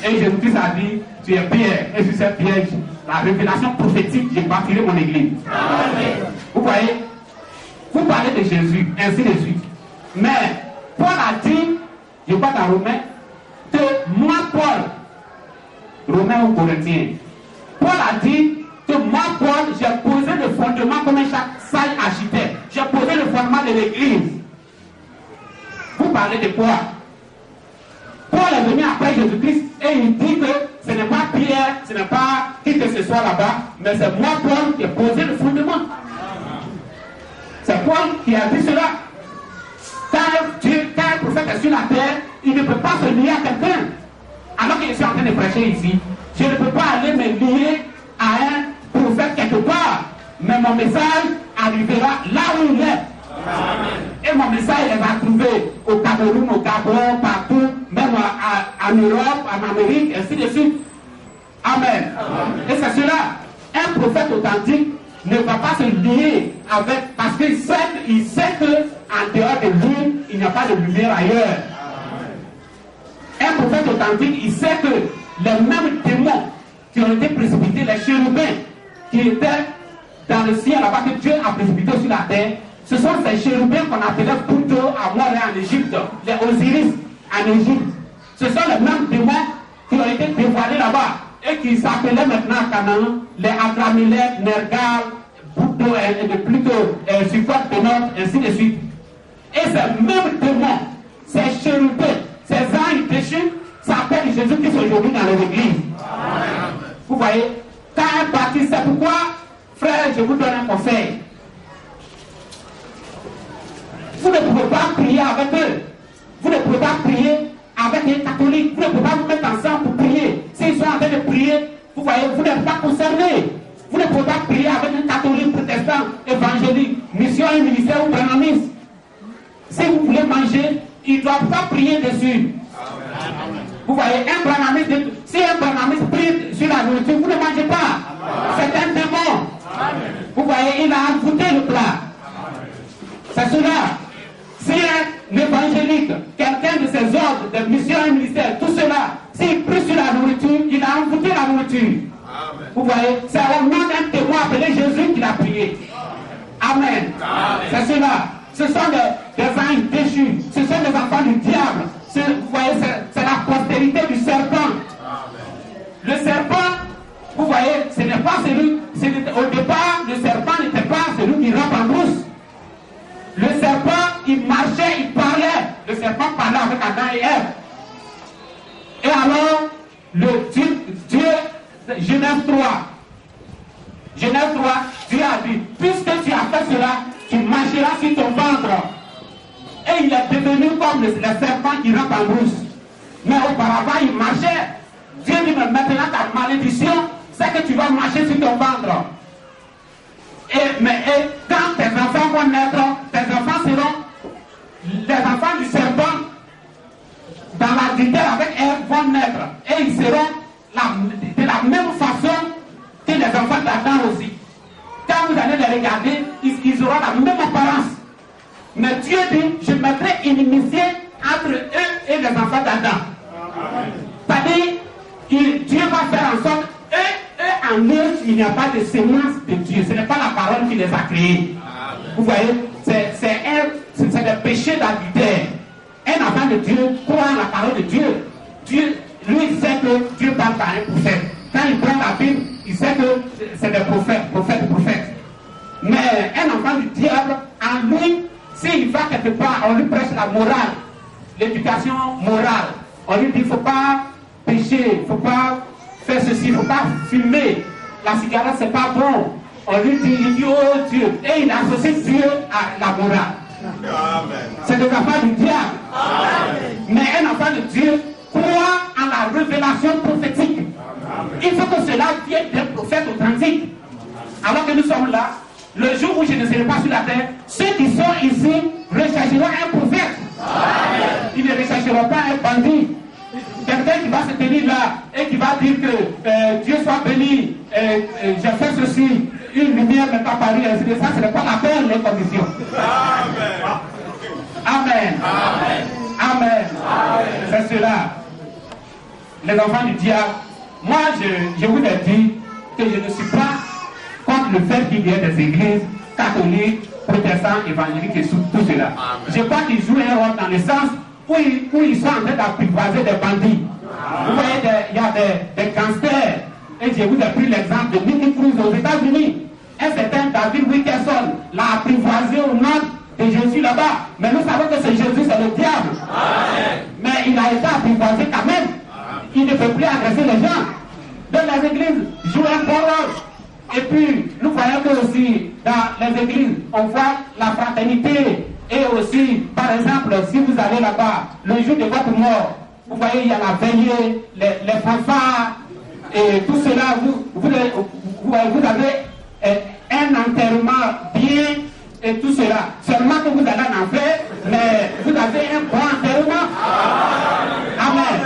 Et Jésus-Christ a dit, tu es Pierre, et sur cette pierre, la révélation prophétique, j'ai bâti mon église. Amen. Vous voyez, vous parlez de Jésus, ainsi de suite. Mais Paul a dit, je crois dans Romains, que moi, Paul, Romains ou Corinthiens, Paul a dit que moi, Paul, j'ai posé le fondement comme un sage architecte. J'ai posé le fondement de l'église. Vous parlez de quoi? Paul est venu après Jésus-Christ et il dit que ce n'est pas Pierre, ce n'est pas qui que ce soit là-bas, mais c'est moi, Paul, qui ai posé le fondement. C'est Paul qui a dit cela. Quand un prophète est sur la terre, il ne peut pas se lier à quelqu'un. Alors que je suis en train de prêcher ici, je ne peux pas aller me lier à un prophète quelque part. Mais mon message arrivera là où il est. Et mon message, il va trouver au Cameroun, au Gabon, partout, même en Europe, en Amérique, ainsi de suite. Amen. Et c'est cela. Un prophète authentique ne va pas se lier avec, parce qu'il sait qu'en dehors de lui, il n'y a pas de lumière ailleurs. Un prophète authentique, il sait que les mêmes démons qui ont été précipités, les chérubins qui étaient dans le ciel là-bas, que Dieu a précipité sur la terre, ce sont ces chérubins qu'on appelait Bouddha à Montréal en Égypte, les Osiris en Égypte. Ce sont les mêmes démons qui ont été dévoilés là-bas et qui s'appelaient maintenant à Canaan les Adramélèques, Nergal, Bouddha et plutôt Sukkot, Benoît, ainsi de suite. Et ces mêmes démons, ces chérubins, ces anges déchus, s'appellent Jésus-Christ aujourd'hui dans les églises. Vous voyez, quand un baptiste, c'est pourquoi, frère, je vous donne un conseil. Vous ne pouvez pas prier avec eux. Vous ne pouvez pas prier avec les catholiques. Vous ne pouvez pas vous mettre ensemble pour prier. S'ils sont en train de prier, vous voyez, vous n'êtes pas concernés. Vous ne pouvez pas prier avec un catholique, protestant, évangélique, mission et ministère ou branamiste. Si vous voulez manger, ils ne doivent pas prier dessus. Vous voyez, un branamiste, si un branamiste prie sur la nourriture, vous ne mangez pas. C'est un démon. Vous voyez, il a envoûté le plat. C'est cela. Si un évangélique, quelqu'un de ses ordres, de mission et ministère, tout cela, s'il prie sur la nourriture, il a envoûté la nourriture. Vous voyez, c'est au nom d'un témoin appelé Jésus qu'il a prié. Amen. C'est cela. Ce sont des anges déchus. Ce sont des enfants du diable. Vous voyez, c'est la postérité du serpent. Le serpent, vous voyez, ce n'est pas celui. Au départ, le serpent n'était pas celui qui rampe en brousse. Le serpent, il marchait, il parlait. Le serpent parlait avec Adam et Ève. Et alors, le Dieu, Genèse 3, Dieu a dit, puisque tu as fait cela, tu marcheras sur ton ventre. Et il est devenu comme le serpent qui rampe en brousse. Mais auparavant, il marchait. Dieu dit, mais maintenant ta malédiction, c'est que tu vas marcher sur ton ventre. Et quand tes enfants vont naître, tes enfants seront les enfants du serpent dans la dité avec Ève vont naître. Et ils seront de la même façon que les enfants d'Adam aussi. Quand vous allez les regarder, ils auront la même apparence. Mais Dieu dit, je mettrai une inimitié entre eux et les enfants d'Adam. C'est-à-dire, Dieu va faire en sorte, eux en eux, il n'y a pas de sémence de Dieu. Ce n'est pas la parole qui les a créés. Vous voyez, c'est des péchés d'adultère. Un enfant de Dieu croit la parole de Dieu. Dieu, lui, il sait que Dieu parle par un prophète. Quand il prend la Bible, il sait que c'est des prophètes. Mais un enfant du diable, en lui, s'il va quelque part, on lui prêche la morale, l'éducation morale. On lui dit, il ne faut pas pécher, il ne faut pas faire ceci, il ne faut pas fumer. La cigarette, c'est pas bon. On lui dit, il dit, oh Dieu. Et il associe Dieu à la morale. C'est des enfants du diable. Amen. Mais un enfant de Dieu croit en la révélation prophétique. Il faut que cela vienne d'un prophète authentique. Alors que nous sommes là, le jour où je ne serai pas sur la terre, ceux qui sont ici rechercheront un prophète. Amen. Ils ne rechercheront pas un bandit. Quelqu'un qui va se tenir là et qui va dire que Dieu soit béni, j'ai fait ceci, une lumière n'est pas apparue, ainsi de ça, ce n'est pas la peine, les conditions. Amen. Amen. Amen. Amen. C'est cela. les enfants du diable, moi je vous ai dit que je ne suis pas contre le fait qu'il y ait des églises catholiques, protestants, évangéliques et tout cela. Je crois qu'ils jouent un rôle dans le sens où ils sont en train d'apprivoiser des bandits. Vous voyez, il y a des gangsters. Et je vous ai pris l'exemple de Nicky Cruz aux États-Unis. Un certain David Wilkerson l'a apprivoisé au nom de Jésus là-bas. Mais nous savons que c'est Jésus, c'est le diable. Amen. Mais il a été apprivoisé quand même. Il ne peut plus agresser les gens. Donc les églises jouent un bon rôle. Et puis, nous voyons que aussi dans les églises, on voit la fraternité. Et aussi, par exemple, si vous allez là-bas, le jour de votre mort, vous voyez, il y a la veillée, les fanfares, et tout cela, vous avez un enterrement bien, et tout cela. Seulement que vous allez en enfer, mais vous avez un bon enterrement. Amen.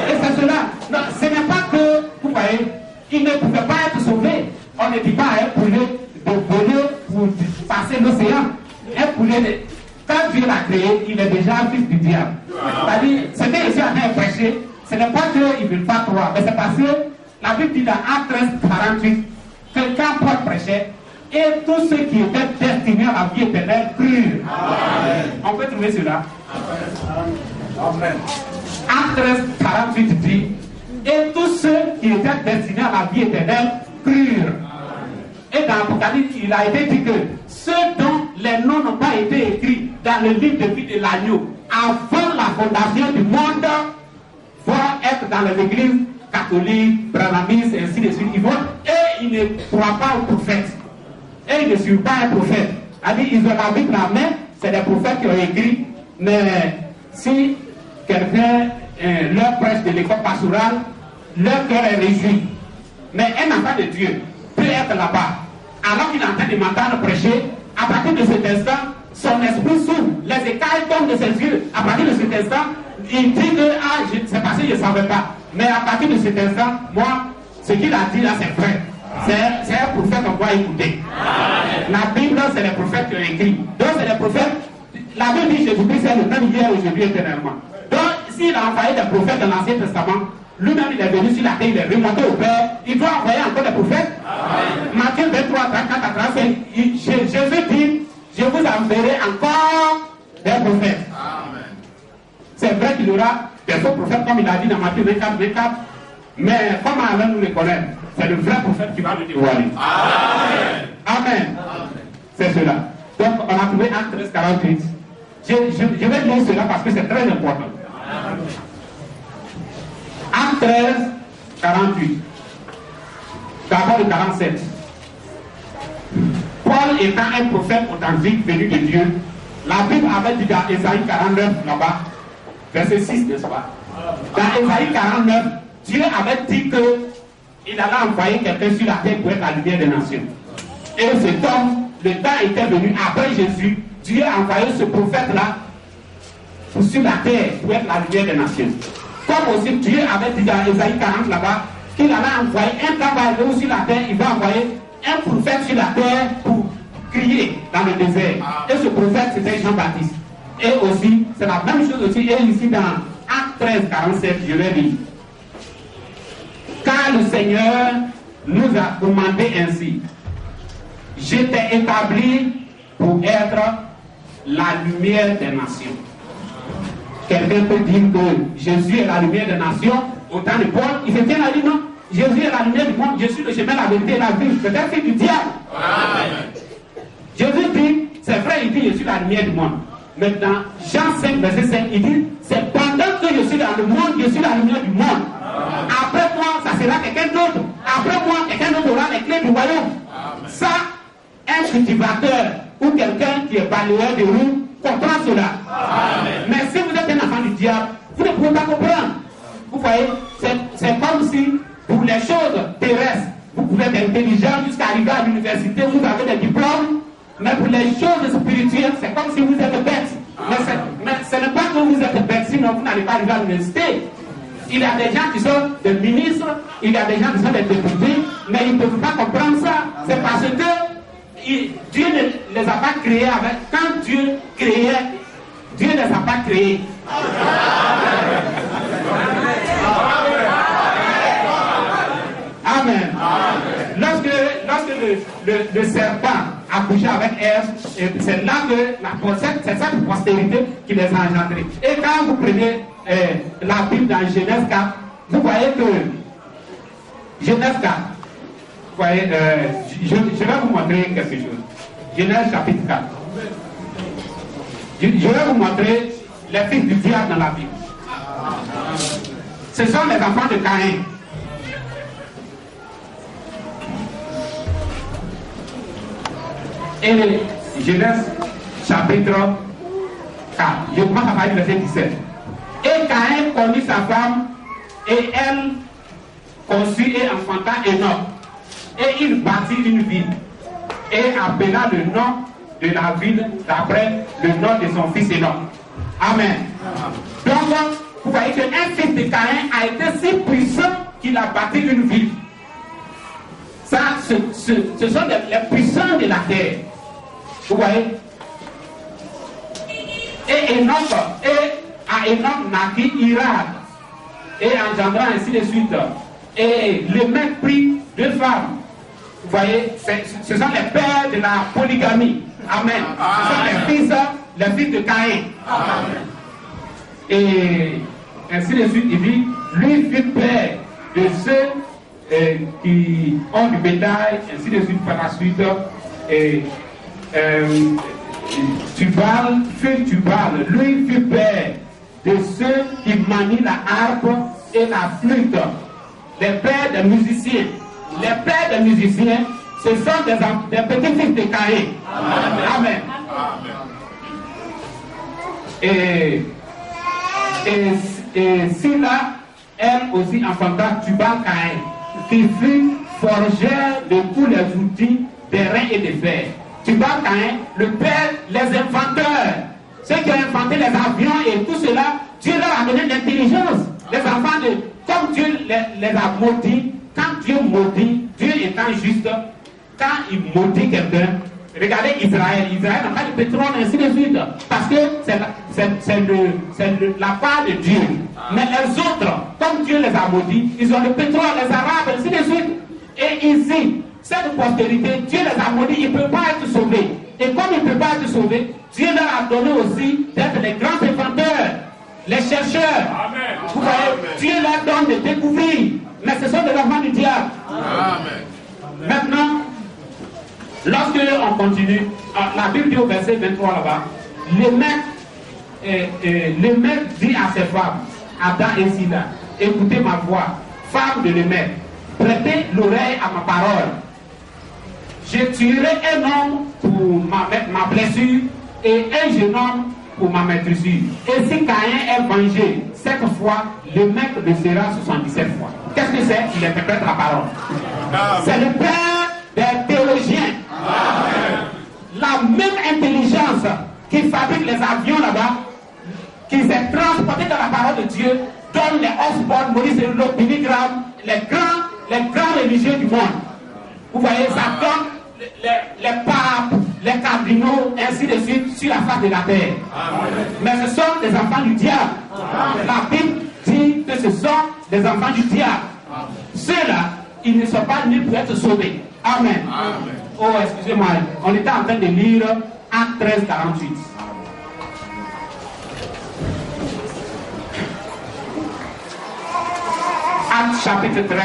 Et c'est cela. Non, ce n'est pas que, vous voyez, il ne pouvait pas être sauvé. On ne dit pas à un poulet de voler pour passer l'océan. Un poulet, quand Dieu l'a créé, il est déjà fils du diable. C'est-à-dire, ce que je suis en train de prêcher, ce n'est pas qu'il ne veut pas croire, mais c'est parce que la Bible dit dans Actes 13, 48, que quand Paul prêchait, et tous ceux qui étaient destinés à la vie éternelle crurent. On peut trouver cela. Amen. Actes 13, 48 dit, et tous ceux qui étaient destinés à la vie éternelle crurent. Et dans l'Apocalypse, il a été dit que ceux dont les noms n'ont pas été écrits dans le livre de vie de l'agneau avant la fondation du monde vont être dans les églises catholiques, brahmanistes, et ainsi de suite. Et ils ne croient pas aux prophètes. Et ils ne suivent pas un prophète. Ils ont la Bible dans la main, c'est des prophètes qui ont écrit. Mais si quelqu'un leur prêche de l'école pastorale, leur cœur est réjoui. Mais un enfant de Dieu peut être là-bas. Alors qu'il est en train de m'entendre prêcher, à partir de cet instant, son esprit s'ouvre, les écailles tombent de ses yeux. À partir de cet instant, il dit que c'est parce que je ne savais pas. Mais à partir de cet instant, moi, ce qu'il a dit là, c'est vrai. C'est un prophète qu'on doit écouter. La Bible, c'est les prophètes qui ont écrit. Donc, c'est les prophètes. La Bible dit Jésus-Christ, c'est le même hier, aujourd'hui, éternellement. Donc, s'il a envoyé des prophètes dans l'Ancien Testament, lui-même, il est venu sur la terre, il est remonté au Père. Il doit envoyer encore des prophètes. Matthieu 23, 34 à 35, Jésus dit, je vous enverrai encore des prophètes. C'est vrai qu'il y aura des faux prophètes, comme il a dit dans Matthieu 24, 24. Mais comment allons-nous les connaître? C'est le vrai prophète qui va nous dévoiler. Amen. Amen. C'est cela. Donc, on a trouvé Actes 13, 48. Je vais lire cela parce que c'est très important. Actes 13, 48. D'abord le 47. Paul étant un prophète authentique venu de Dieu, la Bible avait dit dans Ésaïe 49 là-bas, verset 6, n'est-ce pas? Dans Ésaïe 49, Dieu avait dit qu'il allait envoyer quelqu'un sur la terre pour être la lumière des nations. Et cet homme, le temps était venu après Jésus, Dieu a envoyé ce prophète-là sur la terre pour être la lumière des nations. Comme aussi Dieu avait dit dans Ésaïe 40 là-bas, qu'il allait envoyer un travailleur sur la terre, il va envoyer un prophète sur la terre pour crier dans le désert. Et ce prophète, c'était Jean-Baptiste. Et aussi, c'est la même chose aussi, et ici dans Actes 13, 47, je vais lire. Car le Seigneur nous a commandé ainsi, je t'ai établi pour être la lumière des nations. Quelqu'un peut dire que Jésus est la lumière des nations. Au temps de Paul, il se tient à dire non. Jésus est la lumière du monde. Je suis le chemin, la vérité et la vie. C'est un fils du diable. Amen. Jésus dit, c'est vrai, il dit, je suis la lumière du monde. Maintenant, Jean 5, verset 5, il dit, c'est pendant que je suis dans le monde, je suis la lumière du monde. Amen. Après moi, ça sera quelqu'un d'autre. Après moi, quelqu'un d'autre aura les clés du royaume. Amen. Ça, un cultivateur ou quelqu'un qui est balayeur de roues comprend cela. Amen. Mais si vous êtes un enfant du diable, vous ne pouvez pas comprendre. Vous voyez, c'est comme si pour les choses terrestres, vous pouvez être intelligent jusqu'à arriver à l'université, vous avez des diplômes, mais pour les choses spirituelles, c'est comme si vous êtes bête. Mais ce n'est pas que vous êtes bête, sinon vous n'allez pas arriver à l'université. Il y a des gens qui sont des ministres, il y a des gens qui sont des députés, mais ils ne peuvent pas comprendre ça. C'est parce que Dieu ne les a pas créés avec. Quand Dieu créait, Dieu ne les a pas créés. le serpent a couché avec Ève, c'est là que c'est cette postérité qui les a engendrés. Et quand vous prenez la Bible dans Genèse 4, vous voyez que Genèse 4, vous voyez, je vais vous montrer quelque chose. Genèse chapitre 4. Je vais vous montrer les fils du diable dans la Bible. Ce sont les enfants de Caïn. Et Genèse chapitre 4. Je commence à parler du verset 17. Et Caïn connut sa femme, et elle conçut et enfanta Enoch. Et il bâtit une ville, et appela le nom de la ville d'après le nom de son fils Enoch. Amen. Donc, vous voyez qu'un fils de Caïn a été si puissant qu'il a bâti une ville. Ça, ce sont les puissants de la terre. Vous voyez? Et Enoch, à Enoch naquit Irad, et engendra ainsi de suite. Et le mec prit 2 femmes. Vous voyez, ce sont les pères de la polygamie. Amen. Ce sont les fils de Caïn. Amen. Et ainsi de suite, il dit, lui fut père de ceux qui ont du bétail, ainsi de suite par la suite. Tubal, lui fut père de ceux qui manient la harpe et la flûte. Les pères des musiciens. Les pères des musiciens, ce sont des petits-fils de Caïn. Amen. Et Sila, elle aussi enfanta Tubal Caïn, qui fut forgeur de tous les outils d'airain et de fer. Tubal Caïn, le père, les inventeurs, ceux qui ont inventé les avions et tout cela, Dieu leur a donné l'intelligence. Les enfants comme Dieu les a maudits, quand Dieu maudit, Dieu étant juste, quand il maudit quelqu'un, regardez Israël n'a pas de pétrole, ainsi de suite, parce que c'est la part de Dieu. Mais les autres, comme Dieu les a maudits, ils ont le pétrole, les Arabes, ainsi de suite. Et ici, cette postérité, Dieu les a maudits, ils ne peuvent pas être sauvés. Et comme ils ne peuvent pas être sauvés, Dieu leur a donné aussi d'être les grands inventeurs, les chercheurs. Amen. Vous voyez, Dieu leur donne de découvrir, mais ce sont des enfants du diable. Amen. Maintenant, lorsque on continue, la Bible dit au verset 23 là-bas, le mec dit à ses femmes, Adam et Sila, écoutez ma voix, femmes de Lémec, prêtez l'oreille à ma parole. Je tuerai un homme pour ma blessure et un jeune homme pour ma maîtrisure. Et si Caïn est vengé 7 fois, le mec le sera 77 fois. Qu'est-ce que c'est? Il interprète la parole. C'est le père des théologiens. Amen. La même intelligence qui fabrique les avions là-bas, qui s'est transportée dans la parole de Dieu, donne les Osborne, Maurice Cerullo, Billy Graham, les grands religieux du monde. Vous voyez, ça donne les papes, les cardinaux, ainsi de suite, sur la face de la terre. Amen. Mais ce sont des enfants du diable. Amen. La Bible dit que ce sont des enfants du diable. Ceux-là, ils ne sont pas nés pour être sauvés. Amen. Amen. Oh, excusez-moi, on était en train de lire Acte 13, 48. Acte chapitre 13,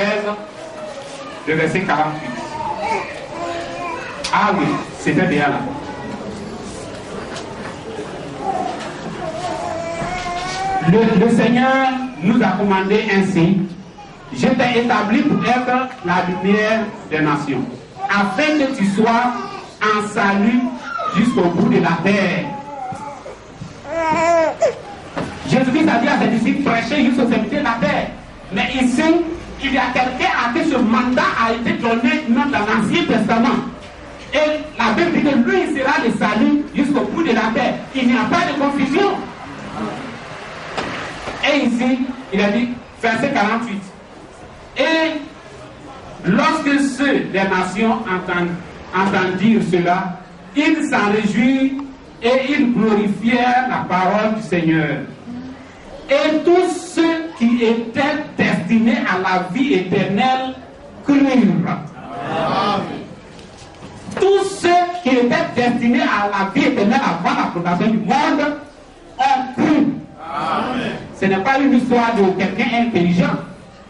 le verset 48. Ah oui, c'était bien là. Le Seigneur nous a commandé ainsi: je t'ai établi pour être la lumière des nations, afin que tu sois en salut jusqu'au bout de la terre. Jésus-Christ a dit à ses disciples: prêchez jusqu'aux extrémités de la terre. Mais ici, il y a quelqu'un à qui ce mandat a été donné dans l'Ancien Testament. Et la Bible dit que lui, il sera le salut jusqu'au bout de la terre. Il n'y a pas de confusion. Et ici, il a dit, verset 48. Et lorsque ceux des nations entendirent cela, ils s'en réjouirent et ils glorifièrent la parole du Seigneur. Et tous ceux qui étaient destinés à la vie éternelle crurent. Amen. tous ceux qui étaient destinés à la vie éternelle avant la fondation du monde ont cru. Amen. Ce n'est pas une histoire de quelqu'un intelligent.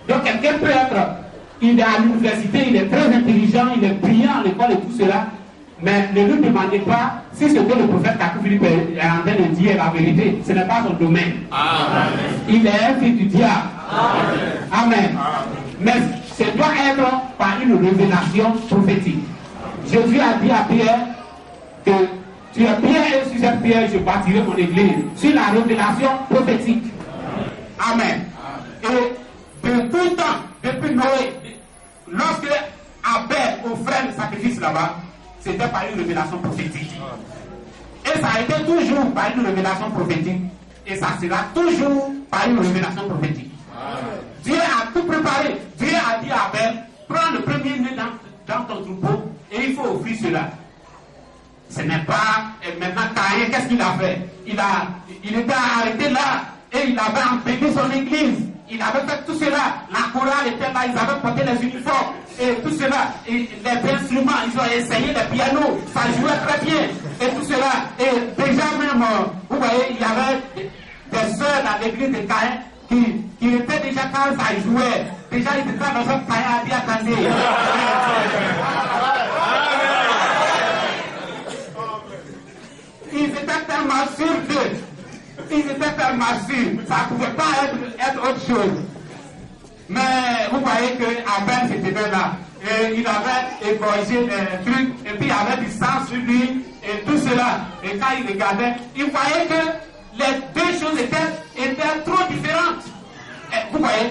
Donc quelqu'un peut être, il est à l'université, il est très intelligent, il est brillant à l'école et tout cela, mais ne lui demandez pas si ce que le prophète Kakou Philippe est en train de dire est la vérité. Ce n'est pas son domaine. Amen. Il est un fils du diable. Amen. Amen. Mais ce doit être par une révélation prophétique. Jésus a dit à Pierre que tu es Pierre et sur cette pierre je bâtirai mon église. Sur la révélation prophétique. Amen. Et de tout temps, depuis Noé, lorsque Abel offrait le sacrifice là-bas, c'était par une révélation prophétique. Et ça a été toujours par une révélation prophétique. Et ça sera toujours par une révélation prophétique. Dieu a tout préparé. Dieu a dit à Abel, prends le premier-né dans ton troupeau et il faut offrir cela. Ce n'est pas... Et maintenant, Caïn, qu'est-ce qu'il a fait? Il était arrêté là et il avait empêché son église. Il avait fait tout cela. La chorale était là, ils avaient porté les uniformes et tout cela. Et les instruments, ils ont essayé les pianos, ça jouait très bien. Et tout cela. Et déjà même, vous voyez, il y avait des sœurs dans l'église de Caïn qui étaient déjà quand ça jouait. Déjà, ils étaient dans un Caïn à dire attendez. Ils étaient tellement sûrs que ils étaient tellement sûrs, ça ne pouvait pas être autre chose. Mais vous voyez que Abel c'était là. Et il avait égorgé des trucs, et puis il y avait du sang sur lui, et tout cela. Et quand il regardait, il voyait que les deux choses étaient trop différentes. Et vous voyez,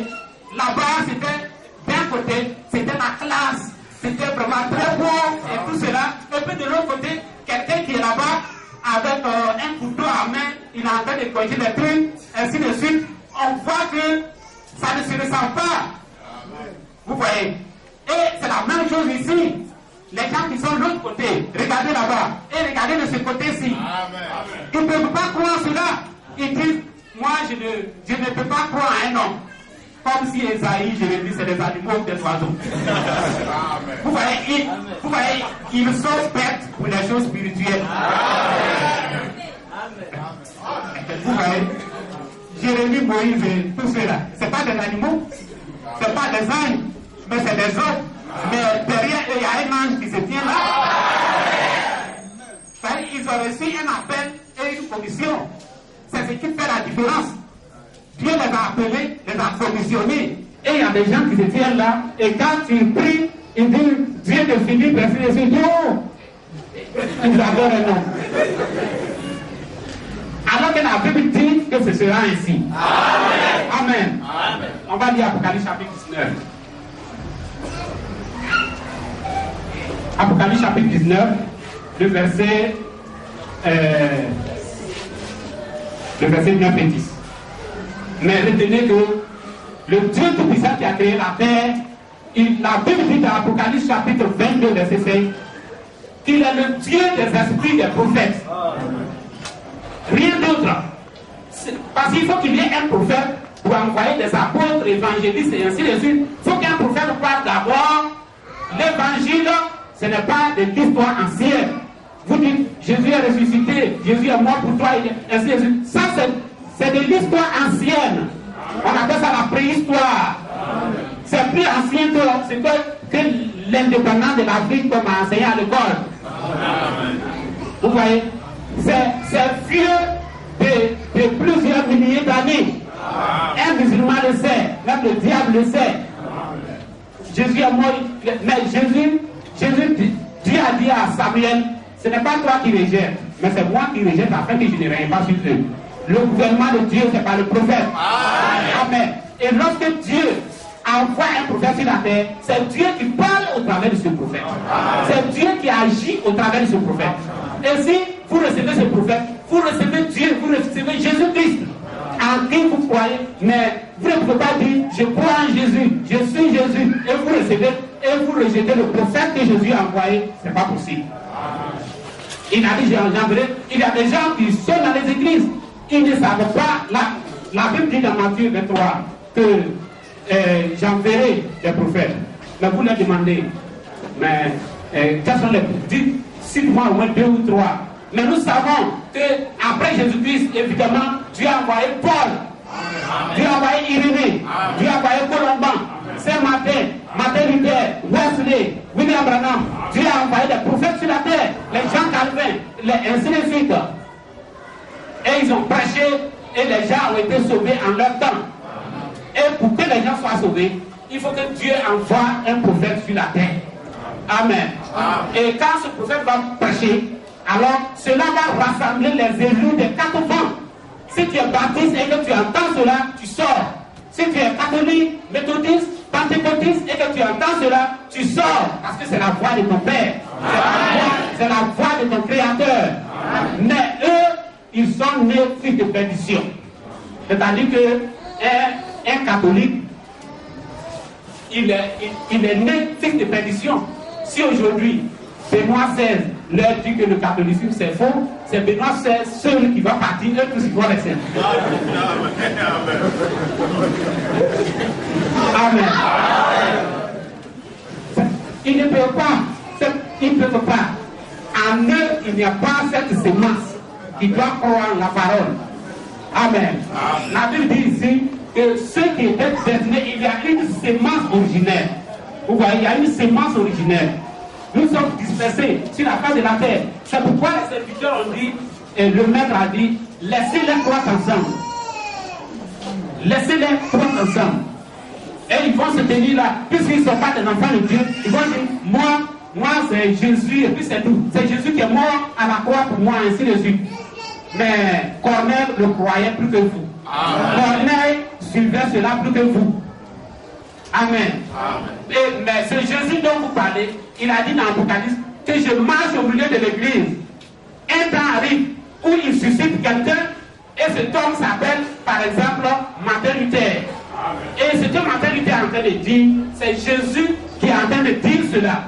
là-bas c'était, d'un côté, c'était la classe, c'était vraiment très beau, et tout cela. Et puis de l'autre côté, quelqu'un qui est là-bas, avec un couteau à main, il est en train de corriger les trucs, ainsi de suite. On voit que ça ne se ressent pas. Vous voyez. Et c'est la même chose ici. Les gens qui sont de l'autre côté, regardez là-bas, et regardez de ce côté-ci. Ils ne peuvent pas croire cela. Ils disent, moi je ne peux pas croire à un homme. Comme si Esaïe, je l'ai dit, c'est des animaux ou des oiseaux. Vous voyez, ils sont bêtes pour les choses spirituelles. Vous voyez, Jérémie, Moïse et tout cela, c'est pas des animaux, c'est pas des ânes, mais c'est des hommes. Mais derrière eux, il y a un ange qui se tient là. Ils ont reçu un appel et une commission. C'est ce qui fait la différence. Dieu les a appelés, les a commissionnés. Et il y a des gens qui se tiennent là, et quand ils prient, ils disent Dieu de Philippe, et Dieu, ils adorent un homme. Alors que la Bible dit que ce sera ainsi. Amen. Amen. Amen. On va lire Apocalypse chapitre 19. Apocalypse chapitre 19, le verset 9 et 10. Mais retenez que le Dieu Tout-Puissant qui a créé la terre, la Bible dit dans Apocalypse chapitre 22, verset 5, qu'il est le Dieu des esprits des prophètes. Rien d'autre. Parce qu'il faut qu'il y ait un prophète pour envoyer des apôtres, évangélistes et ainsi de suite. Il faut qu'un prophète parle d'abord. L'évangile, ce n'est pas de l'histoire ancienne. Vous dites, Jésus est ressuscité, Jésus est mort pour toi, et ainsi de suite. Ça, c'est de l'histoire ancienne. On appelle ça la préhistoire. C'est plus ancien que l'indépendance de l'Afrique comme a enseigné à l'école. Vous voyez, c'est vieux de plusieurs milliers d'années. Un musulman le sait, même le diable le sait. Jésus est mort, mais Jésus, Dieu a dit à Samuel, ce n'est pas toi qui rejettes, mais c'est moi qui rejette afin que je ne règne pas sur eux. Le gouvernement de Dieu, c'est par le prophète. Amen. Et lorsque Dieu envoie un prophète sur la terre, c'est Dieu qui parle au travers de ce prophète. C'est Dieu qui agit au travers de ce prophète. Et si vous recevez ce prophète, vous recevez Dieu, vous recevez Jésus-Christ, en qui vous croyez, mais vous ne pouvez pas dire, je crois en Jésus, je suis Jésus, et vous recevez, et vous rejetez le prophète que Jésus a envoyé, c'est pas possible. Il a dit, il y a des gens qui sont dans les églises, ils ne savent pas, la Bible dit dans Matthieu 23 que j'enverrai des prophètes, mais vous leur demandez, mais quels sont les... Cite-moi au moins 2 ou 3. Mais nous savons qu'après Jésus-Christ, évidemment, Dieu a envoyé Paul. Amen. Dieu a envoyé Irénée. Dieu a envoyé Colomban. Martin Luther, Wesley, William Branham. Dieu a envoyé des prophètes sur la terre. Les Jean Calvin, ainsi de suite. Et ils ont prêché et les gens ont été sauvés en leur temps. Et pour que les gens soient sauvés, il faut que Dieu envoie un prophète sur la terre. Amen. Et quand ce prophète va prêcher, alors cela va rassembler les élus des 4 vents. Si tu es baptiste et que tu entends cela, tu sors. Si tu es catholique, méthodiste, pentecôtiste et que tu entends cela, tu sors. Parce que c'est la voix de ton Père. C'est la voix de ton Créateur. Mais eux, ils sont nés fils de perdition. C'est-à-dire qu'un catholique, il est né fils de perdition. Si aujourd'hui, Benoît XVI leur dit que le catholicisme c'est faux, c'est Benoît XVI seul qui va partir, eux tous ils vont rester. Amen. Ils ne peuvent pas. En eux, il n'y a pas cette sémence qui doit croire la parole. Amen. La Bible dit ici que ceux qui étaient destinés, il y a une sémence originelle. Vous voyez, il y a une sémence originelle. Nous sommes dispersés sur la face de la terre. C'est pourquoi les serviteurs ont dit, et le maître a dit, laissez-les croître ensemble. Laissez-les croître ensemble. Et ils vont se tenir là, puisqu'ils ne sont pas des enfants de Dieu, ils vont dire, moi c'est Jésus, et puis c'est tout. C'est Jésus qui est mort à la croix pour moi, ainsi de suite. Mais Corneille le croyait plus que vous. Corneille suivait cela plus que vous. Amen. Mais c'est Jésus dont vous parlez. Il a dit dans l'Apocalypse que je marche au milieu de l'église. Un temps arrive où il suscite quelqu'un et cet homme s'appelle par exemple Martin Luther. Et ce que Martin Luther est en train de dire, c'est Jésus qui est en train de dire cela.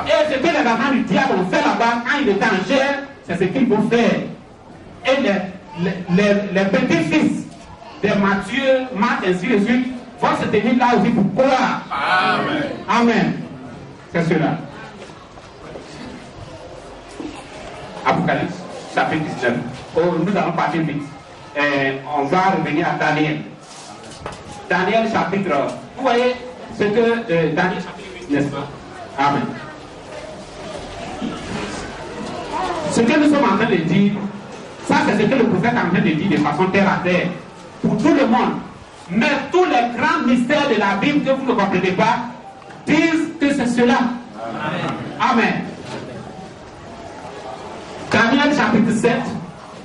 Et ce que les enfants du diable ont fait là-bas quand il était en chair, c'est ce qu'ils vont faire. Et les petits-fils de Matthieu, Marc, ainsi de suite, vont se tenir là aussi pour croire. Amen. Amen. C'est cela. Apocalypse, chapitre 19. Nous allons partir vite. On va revenir à Daniel. Daniel, chapitre. Vous voyez ce que Daniel, chapitre 8, n'est-ce pas? Amen. Ce que nous sommes en train de dire, ça c'est ce que le prophète est en train de dire de façon terre à terre. Pour tout le monde. Mais tous les grands mystères de la Bible que vous ne comprenez pas disent que c'est cela. Amen. Amen. Daniel chapitre 7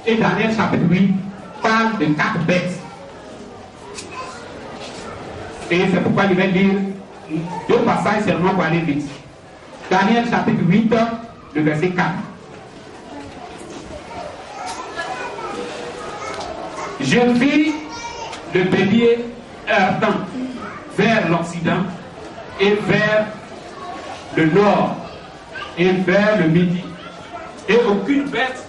et Daniel chapitre 8 parlent de 4 bêtes. Et c'est pourquoi je vais lire 2 passages seulement pour aller vite. Daniel chapitre 8, le verset 4. Je vis le bélier heurtant vers l'Occident et vers le nord et vers le midi. Et aucune bête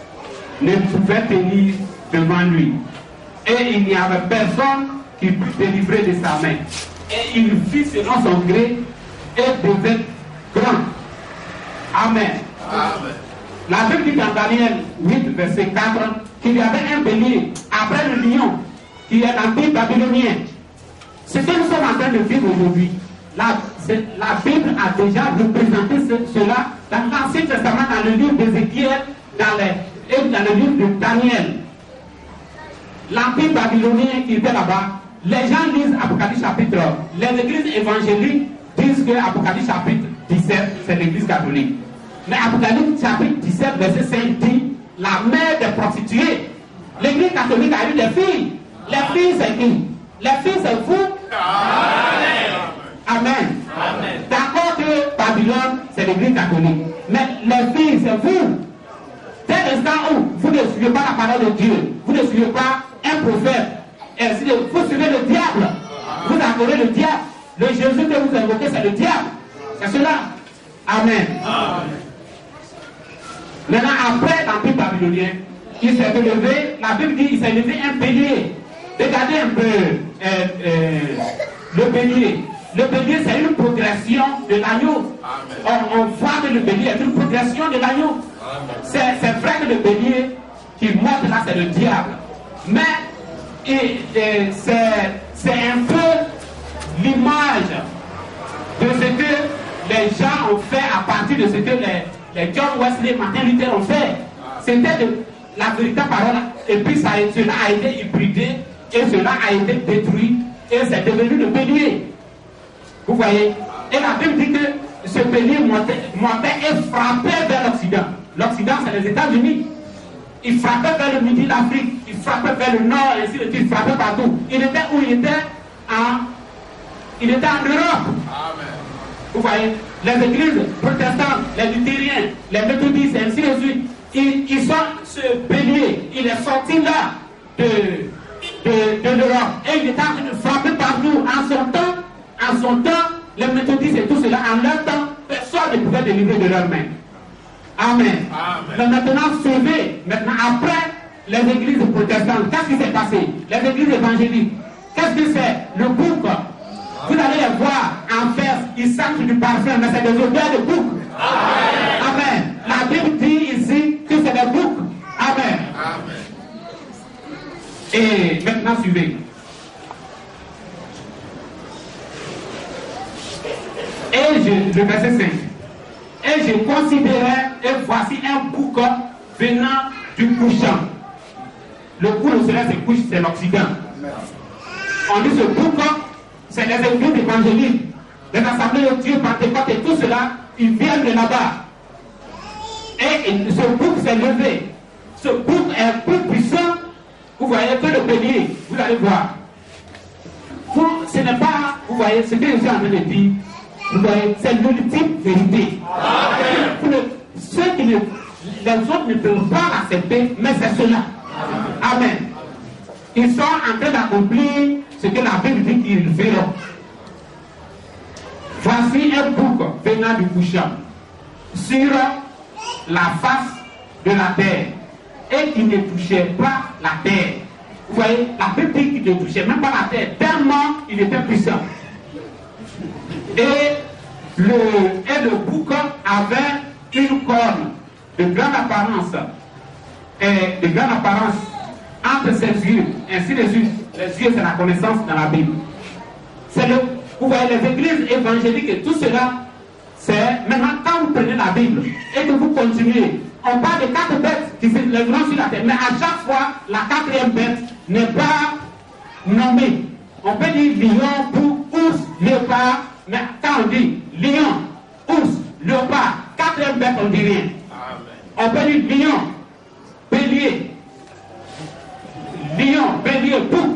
ne pouvait tenir devant lui. Et il n'y avait personne qui pût délivrer de sa main. Et il fit selon son gré et devint grand. Amen. Amen. La Bible dit dans Daniel 8, verset 4, qu'il y avait un bélier après le lion, qui est l'empire babylonien. Ce que nous sommes en train de vivre aujourd'hui, la Bible a déjà représenté cela dans l'Ancien Testament, dans le livre d'Ézéchiel, et dans le livre de Daniel. L'empire babylonien qui était là-bas, les gens lisent Apocalypse chapitre, les églises évangéliques disent que Apocalypse chapitre 17, c'est l'église catholique. Mais Apocalypse chapitre 17, verset 5 dit, la mère des prostituées. L'église catholique a eu des filles. Les filles, c'est qui? Les filles, c'est vous. Amen. Amen. Amen. D'accord que Babylone, c'est l'église catholique. Mais les filles, c'est vous. Dès l'instant où vous ne suivez pas la parole de Dieu, vous ne suivez pas un prophète, vous suivez le diable. Vous adorez le diable. Le Jésus que vous invoquez, c'est le diable. C'est cela. Amen. Amen. Maintenant, après l'empire babylonien, il s'est élevé, la Bible dit, il s'est élevé un bélier. Regardez un peu le bélier. Le bélier, c'est une progression de l'agneau. On voit que le bélier est une progression de l'agneau. C'est vrai que le bélier qui monte là, c'est le diable. Mais c'est un peu l'image de ce que les gens ont fait à partir de ce que les John Wesley, Martin Luther ont fait. C'était la véritable parole. Et puis cela a été hybridé et cela a été détruit. Et c'est devenu le bélier. Vous voyez? Et la Bible dit que ce bélier montait et frappait vers l'Occident. L'Occident, c'est les États-Unis. Il frappait vers le midi, l'Afrique. Il frappait vers le nord, et ainsi de suite. Il frappait partout. Il était où? Il était en Europe. Amen. Vous voyez? Les églises protestantes, les luthériens, les méthodistes, et ainsi de suite. Ils sont ce bélier. Il est sorti là de l'Europe. Et il était en train de frapper partout. En son temps, les méthodistes et tout cela, en leur temps, personne ne pouvait délivrer de leurs mains. Amen. Mais maintenant, maintenant, après les églises protestantes, qu'est-ce qui s'est passé? Les églises évangéliques, qu'est-ce que c'est? Le bouc. Vous allez les voir en fait, ils sentent du parfum, mais c'est des odeurs de bouc. Amen. La Bible dit ici que c'est des boucs. Amen. Et maintenant, suivez. Et le verset 5. Et je considérais, et voici un bouc venant du couchant. Le coup de soleil se couche, c'est l'Occident. On dit ce bouc, c'est les églises évangéliques, les assemblées de Dieu, Pentecôte et tout cela, ils viennent de là-bas. Et ce bouc s'est levé. Ce bouc est plus puissant, vous voyez, que le bélier. Vous allez voir. Ce n'est pas, vous voyez, ce que je suis en train de dire. Vous voyez, c'est l'ultime vérité. Ceux qui les autres ne peuvent pas l'accepter, mais c'est cela. Amen. Ils sont en train d'accomplir ce que la Bible dit qu'ils verront. Voici un bouc venant du couchant sur la face de la terre et qui ne touchait pas la terre. Vous voyez, la Bible dit qu'il ne touchait même pas la terre, tellement il était puissant. Et le bouc avait une corne de grande apparence, entre ses yeux, ainsi de suite. Les yeux, c'est la connaissance dans la Bible. Vous voyez, les églises évangéliques et tout cela, c'est maintenant quand vous prenez la Bible et que vous continuez, on parle de 4 bêtes qui sont les grands sur la terre, mais à chaque fois, la 4e bête n'est pas nommée. On peut dire lion, bouc, ours, léopard, mais quand on dit lion, ours, léopard, 4e bête, on ne dit rien. On peut dire lion, bélier, bouc,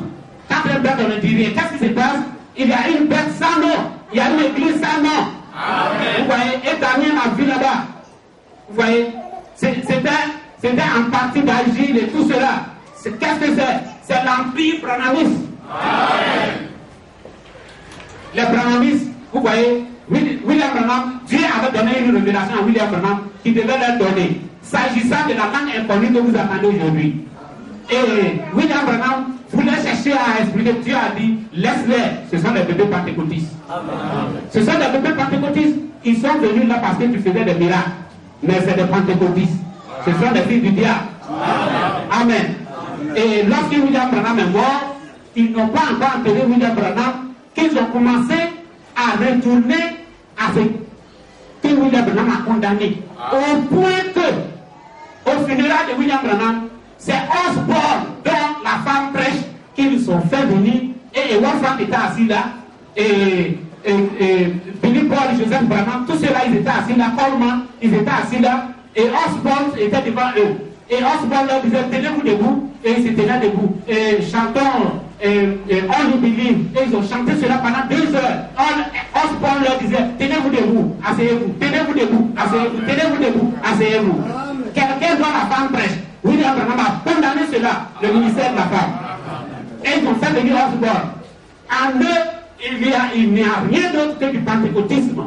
4e bête, on ne dit rien. Qu'est-ce qui se passe? Il y a une bête sans nom, il y a une église sans nom. Vous voyez, et Daniel a vu là-bas. Vous voyez, c'était en partie d'Agile et tout cela. Qu'est-ce que c'est? C'est l'empire branhamiste. Les branhamistes, vous voyez, William Branham, Dieu avait donné une révélation à William Branham qui devait leur donner, s'agissant de la langue inconnue que vous attendez aujourd'hui. Et William Branham voulait chercher à expliquer. Dieu a dit, laisse-les, ce sont les bébés pentecôtistes. Ce sont des bébés pentecôtistes. Ils sont venus là parce que tu faisais des miracles. Mais c'est des pentecôtistes. Ce sont des fils du diable. Amen. Et lorsque William Branham est mort, ils n'ont pas encore enterré William Branham, qu'ils ont commencé à retourner à ce que William Branham a condamné. Au point que, au funérail de William Branham, c'est Osborne dont la femme prêche qu'ils sont fait venir. Et Wolfram était assis là. Et Billy Paul et Joseph Branham, tous ceux-là, ils étaient assis là. Coleman, ils étaient assis là. Et Osborne était devant eux. Et Osborne leur disait, tenez-vous debout. Et ils se tenaient debout. Et chantons On You Believe. Et ils ont chanté cela pendant 2 heures. Osborne leur disait, tenez-vous debout, asseyez-vous. Tenez-vous debout, asseyez-vous. Tenez-vous debout, asseyez-vous. Quelqu'un dont la femme prêche. William Branham a condamné cela, le ministère de la femme. Et ils ont fait venir Osborne. En eux, il n'y a rien d'autre que du pentecôtisme.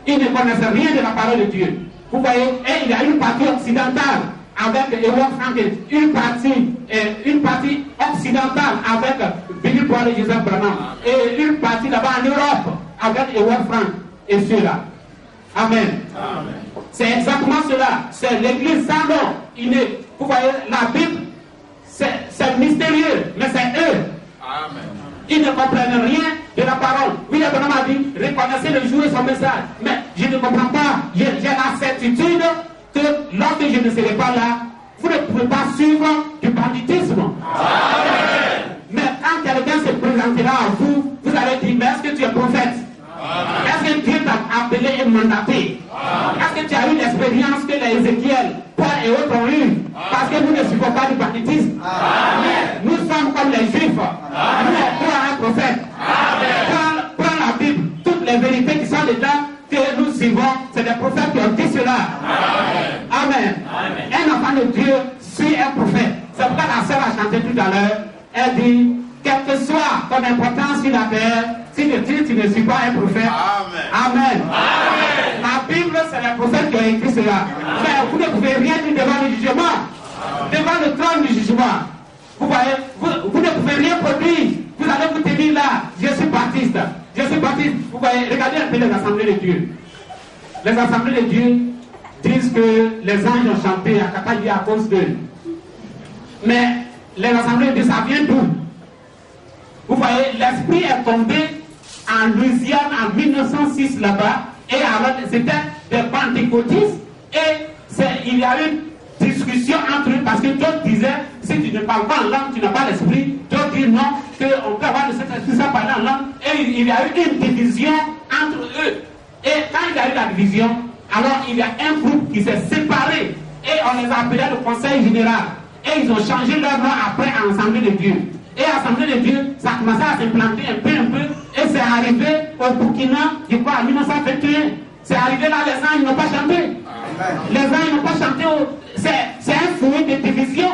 Ils ne connaissent rien de la parole de Dieu. Vous voyez, et il y a une partie occidentale avec Edward Franklin, une partie occidentale avec Billy Paul et Joseph Branham, et une partie là-bas en Europe avec Edouard Frank et ceux-là. Amen. C'est exactement cela. C'est l'église sans nom. Vous voyez, la Bible, c'est mystérieux, mais c'est eux. Amen. Ils ne comprennent rien de la parole. William Branham a dit, reconnaissez le jour et son message. Mais je ne comprends pas. J'ai la certitude que lorsque je ne serai pas là, vous ne pouvez pas suivre du banditisme. Amen. Mais quand quelqu'un se présentera à vous, vous allez dire, mais est-ce que tu es prophète? Est-ce que Dieu t'a appelé et mandaté? Est-ce que tu as eu l'expérience que les Ézéchiel, Paul et autres ont eu? Parce que nous ne suivons pas du banditisme. Nous sommes comme les Juifs. Nous on croit à un prophète. Prends la Bible, toutes les vérités qui sont dedans que nous suivons, c'est des prophètes qui ont dit cela. Amen. Un enfant de Dieu suit un prophète. C'est pourquoi la sœur a chanté tout à l'heure. Elle dit, quelle que soit ton importance sur la terre, si tu ne suis pas un prophète. Amen. La Bible, c'est les prophètes qui ont écrit cela. Mais vous ne pouvez rien dire devant le jugement. Devant le trône du jugement. Vous voyez, vous ne pouvez rien produire. Vous allez vous tenir là. Je suis baptiste. Je suis baptiste. Vous voyez, regardez un peu les assemblées de Dieu. Les assemblées de Dieu disent que les anges ont chanté à Katali à cause d'eux. Mais les assemblées de Dieu, ça vient d'où? Vous voyez, l'esprit est tombé en Louisiane en 1906 là-bas. Et alors, c'était des pentecôtistes. Et il y a eu une discussion entre eux parce que d'autres disaient, si tu ne parles pas en langue, tu n'as pas l'esprit. D'autres disent non, qu'on peut avoir de cet esprit sans parler en langue. Et il y a eu une division entre eux. Et quand il y a eu la division, alors il y a un groupe qui s'est séparé. Et on les appelait le conseil général. Et ils ont changé leur nom après à l'Assemblée de Dieu. Et l'Assemblée de Dieu, ça a commencé à s'implanter un peu. Et c'est arrivé au Burkina, je crois, en 1921. C'est arrivé là, les anges n'ont pas chanté. Les anges n'ont pas chanté. C'est un fruit de division.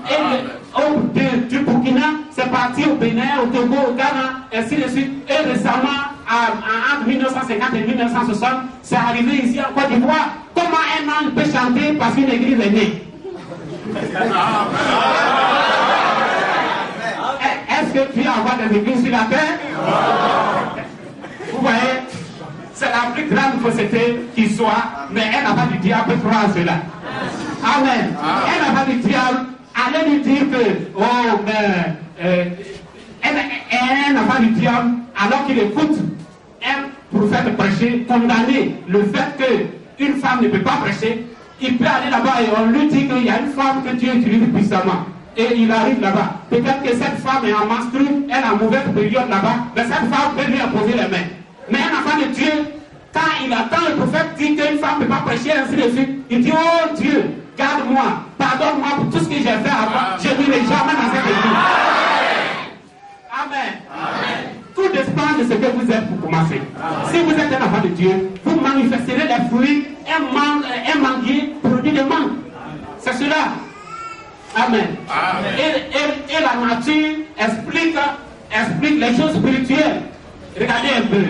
Et du Burkina, c'est parti au Bénin, au Togo, au Ghana, ainsi de suite. Et récemment, entre 1950 et 1960, c'est arrivé ici en Côte d'Ivoire. Comment un ange peut chanter parce qu'une église est née? Est-ce que tu vas avoir des églises sur la terre? Vous voyez, c'est la plus grande fausseté qui soit, mais un enfant du diable peut croire à cela. Amen. Un enfant du diable, allez lui dire que, oh, mais, un enfant du diable, alors qu'il écoute un prophète prêcher, condamner le fait qu'une femme ne peut pas prêcher, il peut aller là-bas et on lui dit qu'il y a une femme que Dieu utilise puissamment. Et il arrive là-bas. Peut-être que cette femme est en menstru, elle a une mauvaise période là-bas, mais cette femme peut lui imposer les mains. Mais un enfant de Dieu, quand il attend le prophète dit qu'une femme ne peut pas prêcher, ainsi de suite, il dit, oh Dieu, garde-moi, pardonne-moi pour tout ce que j'ai fait avant, je n'irai jamais dans cette église. Amen. Tout dépend de ce que vous êtes pour commencer. Si vous êtes un enfant de Dieu, vous manifesterez les fruits, un manguier produit de mangue. C'est cela. Amen. Et la nature explique les choses spirituelles. Regardez un peu.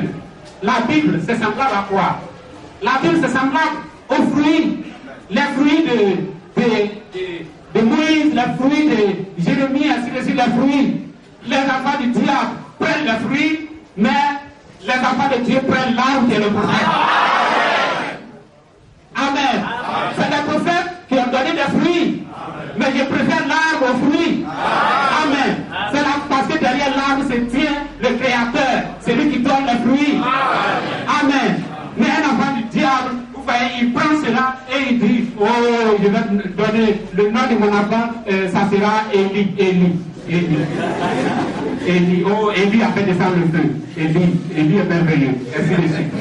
La Bible, c'est semblable à quoi? La Bible, c'est semblable aux fruits. Les fruits de Moïse, les fruits de Jérémie, ainsi de suite, les fruits. Les enfants du diable prennent les fruits, mais les enfants de Dieu prennent l'arbre et le prophète. Amen. C'est les prophètes qui ont donné des fruits. Mais je préfère l'arbre aux fruits. Amen. C'est là parce que derrière l'arbre se tient le Créateur. C'est lui qui donne les fruits. Amen. Mais un enfant du diable, vous voyez, il prend cela et il dit, oh, je vais donner le nom de mon enfant, ça sera Élie. Oh, Élie a fait descendre le feu. Élie est merveilleux. Ainsi de suite.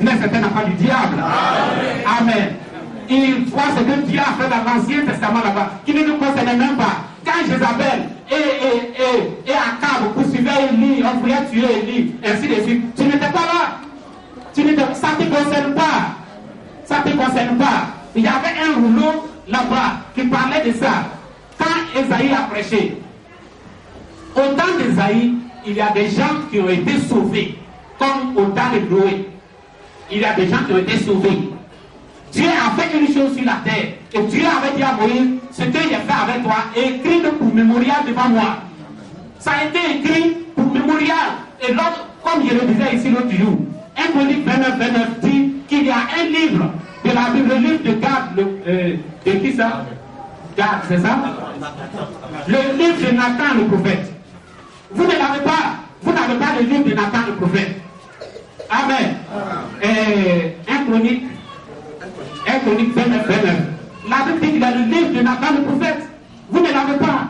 Mais c'est un enfant du diable. Amen. Il voit ce que Dieu a fait dans l'Ancien Testament là-bas, qui ne nous concernait même pas. Quand Jézabel et Akab poursuivaient Élie, on voulait tuer Élie, ainsi de suite, tu n'étais pas là. Ça ne te concerne pas. Ça ne te concerne pas. Il y avait un rouleau là-bas qui parlait de ça. Quand Esaïe a prêché, au temps d'Esaïe, il y a des gens qui ont été sauvés, comme au temps de Noé. Il y a des gens qui ont été sauvés. Dieu a fait une chose sur la terre. Et Dieu avait dit à Moïse, ce que j'ai fait avec toi, écris-le pour mémorial devant moi. Ça a été écrit pour mémorial. Et l'autre, comme je le disais ici l'autre jour, 1 Chronique 29 dit qu'il y a un livre de la Bible, le livre de Gad, de qui ça? Gad, c'est ça? Le livre de Nathan le prophète. Vous ne l'avez pas. Vous n'avez pas le livre de Nathan le prophète. Amen. 1 Chronique 29. La Bible dit qu'il y a le livre de Nathan le prophète. Vous ne l'avez pas.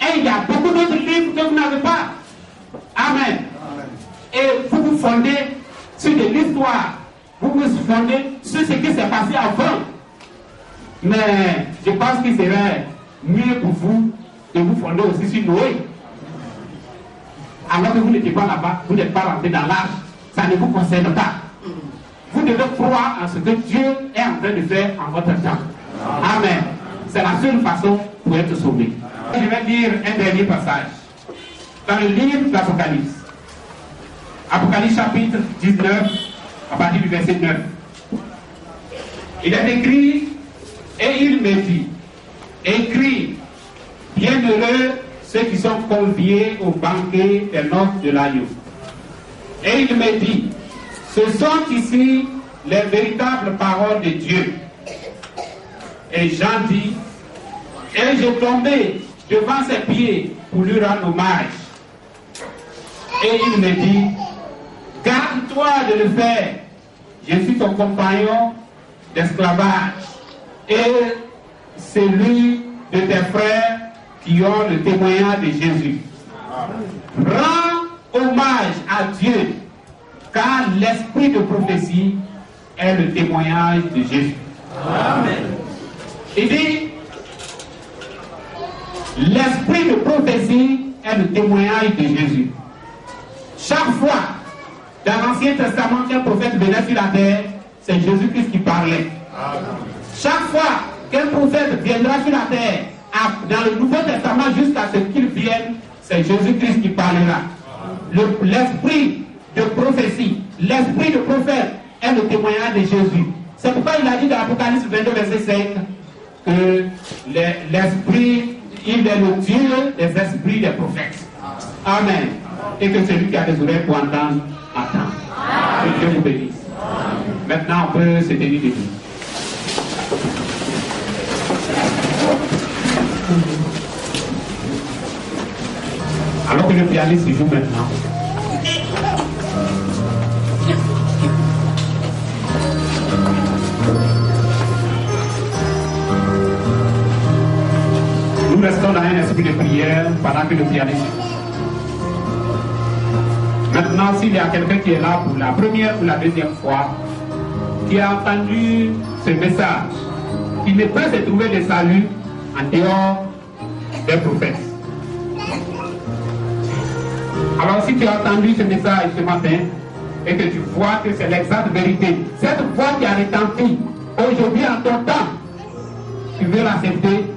Et il y a beaucoup d'autres livres que vous n'avez pas. Amen. Et vous vous fondez sur de l'histoire. Vous vous fondez sur ce qui s'est passé avant. Mais je pense qu'il serait mieux pour vous de vous fonder aussi sur Noé. Alors que vous n'étiez pas là-bas, vous n'êtes pas rentré dans l'arche, ça ne vous concerne pas. Vous devez croire en ce que Dieu est en train de faire en votre temps. Amen. C'est la seule façon pour être sauvé. Je vais lire un dernier passage. Dans le livre d'Apocalypse. Apocalypse chapitre 19, à partir du verset 9. Il est écrit, et il me dit, écris, bienheureux ceux qui sont conviés au banquet des noces de l'agneau. Et il me dit, ce sont ici les véritables paroles de Dieu. Et Jean dit, et je tombais devant ses pieds pour lui rendre hommage. Et il me dit, garde-toi de le faire. Je suis ton compagnon d'esclavage et celui de tes frères qui ont le témoignage de Jésus. Rends hommage à Dieu, car l'esprit de prophétie est le témoignage de Jésus. Amen. Il dit, l'esprit de prophétie est le témoignage de Jésus. Chaque fois, dans l'Ancien Testament, qu'un prophète venait sur la terre, c'est Jésus-Christ qui parlait. Amen. Chaque fois qu'un prophète viendra sur la terre, dans le Nouveau Testament, jusqu'à ce qu'il vienne, c'est Jésus-Christ qui parlera. L'esprit de prophétie, l'esprit de prophète est le témoignage de Jésus. C'est pourquoi il a dit dans l'Apocalypse 22, verset 5, que l'esprit, il est le Dieu des esprits des prophètes. Amen. Et que celui qui a des oreilles pour entendre, attend. Que Dieu vous bénisse. Maintenant, on peut se tenir debout. Alors que le pianiste joue maintenant. Nous restons dans un esprit de prière pendant que le pianiste joue. Maintenant, s'il y a quelqu'un qui est là pour la première ou la deuxième fois, qui a entendu ce message, il ne peut se trouver de salut en dehors des prophètes. Alors si tu as entendu ce message ce matin et que tu vois que c'est l'exacte vérité, cette voix qui a retenti aujourd'hui en ton temps, tu veux l'accepter,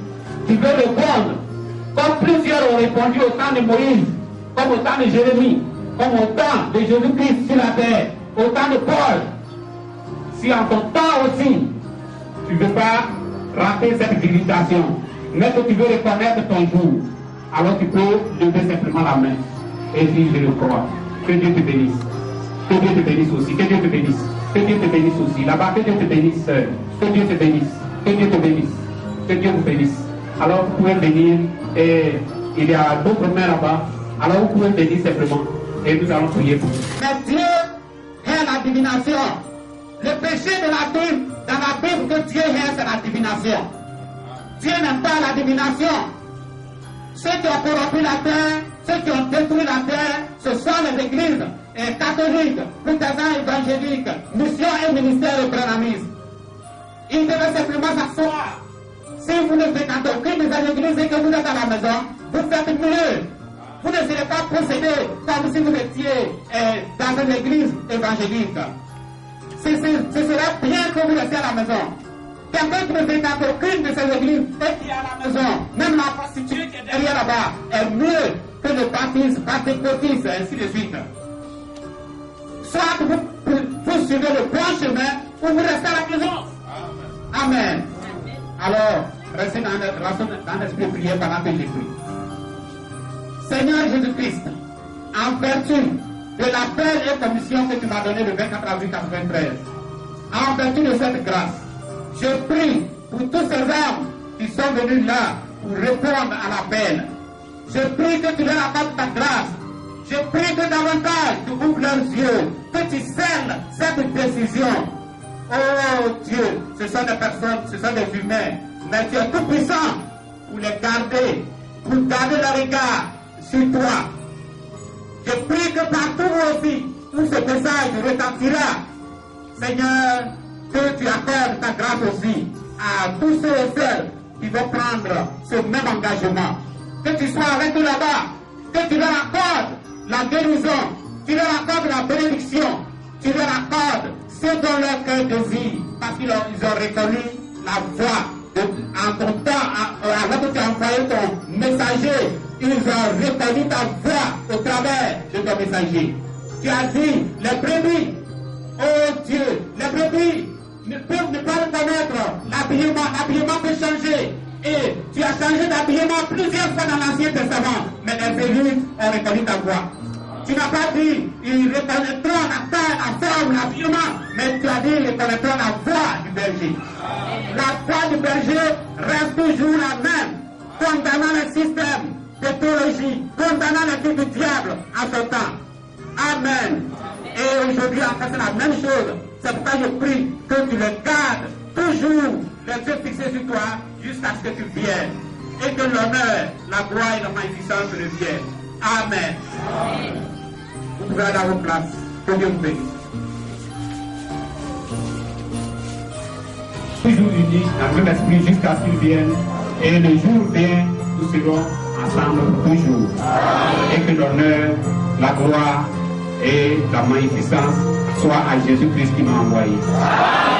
tu veux répondre, comme plusieurs ont répondu au temps de Moïse, comme au temps de Jérémie, comme au temps de Jésus-Christ sur la terre, au temps de Paul. Si en ton temps aussi, tu ne veux pas rater cette visitation, mais que tu veux reconnaître ton jour, alors tu peux lever simplement la main et dire je le crois. Que Dieu te bénisse. Que Dieu te bénisse aussi. Que Dieu te bénisse. Que Dieu te bénisse aussi. Là-bas, que Dieu te bénisse, sœur. Que Dieu te bénisse. Que Dieu te bénisse. Que Dieu vous bénisse. Alors vous pouvez venir et il y a d'autres mains là-bas. Alors vous pouvez venir simplement et nous allons prier pour vous. Mais Dieu est la divination. Le péché de la Bible, dans la Bible que Dieu est, c'est la divination. Dieu n'aime pas la divination. Ceux qui ont corrompu la terre, ceux qui ont détruit la terre, ce sont les églises catholiques, protestants, évangéliques, mission et ministère de brananisme. Ils devaient simplement s'asseoir. Si vous ne fréquentez aucune des églises et que vous êtes à la maison, vous faites mieux. Vous ne serez pas procédé comme si vous étiez dans une église évangélique. Ce serait bien que vous restiez à la maison. Quelqu'un qui ne fréquente aucune de ces églises et qui est à la maison, même la prostituée qui est derrière là-bas, est mieux que le baptiste, pentecôtiste, et ainsi de suite. Soit vous suivez le bon chemin ou vous restez à la maison. Amen. Alors, restez dans l'esprit de prière pendant que je prie. Seigneur Jésus-Christ, en vertu de l'appel et commission que tu m'as donné le 24 avril 1993. En vertu de cette grâce, je prie pour tous ces hommes qui sont venus là pour répondre à l'appel. Je prie que tu leur apportes ta grâce. Je prie que davantage tu ouvres leurs yeux, que tu scelles cette décision. Oh Dieu, ce sont des personnes, ce sont des humains, mais tu es tout puissant pour les garder, pour garder le regard sur toi. Je prie que partout aussi, où ce message retentira, Seigneur, que tu accordes ta grâce aussi à tous ceux et celles qui vont prendre ce même engagement. Que tu sois avec eux là-bas, que tu leur accordes la guérison, tu leur accordes la bénédiction, tu leur accordes ce dont leur cœur désire, parce qu'ils ont reconnu la voix en ton temps, alors que tu as envoyé ton messager, ils ont reconnu ta voix au travers de ton messager. Tu as dit, les brebis, oh Dieu, les brebis ne peuvent ne pas reconnaître l'habillement peut changer. Et tu as changé d'habillement plusieurs fois dans l'Ancien Testament, mais les élus ont reconnu ta voix. Tu n'as pas dit, ils reconnaîtront la taille, la forme, l'habillement, mais tu as dit, ils reconnaîtront la voix du berger. La voix du berger reste toujours la même, condamnant le système de théologie, condamnant les fils du diable en ce temps. Amen. Et aujourd'hui, en fait, c'est la même chose. C'est pourquoi je prie que tu les gardes toujours, les yeux fixés sur toi, jusqu'à ce que tu viennes. Et que l'honneur, la gloire et la magnificence reviennent. Amen. Amen. Vous pouvez aller à vos places. Que Dieu vous bénisse. Toujours unis dans le même esprit jusqu'à ce qu'ils viennent. Et le jour vient, nous serons ensemble toujours. Amen. Et que l'honneur, la gloire et la magnificence soient à Jésus-Christ qui m'a envoyé. Amen.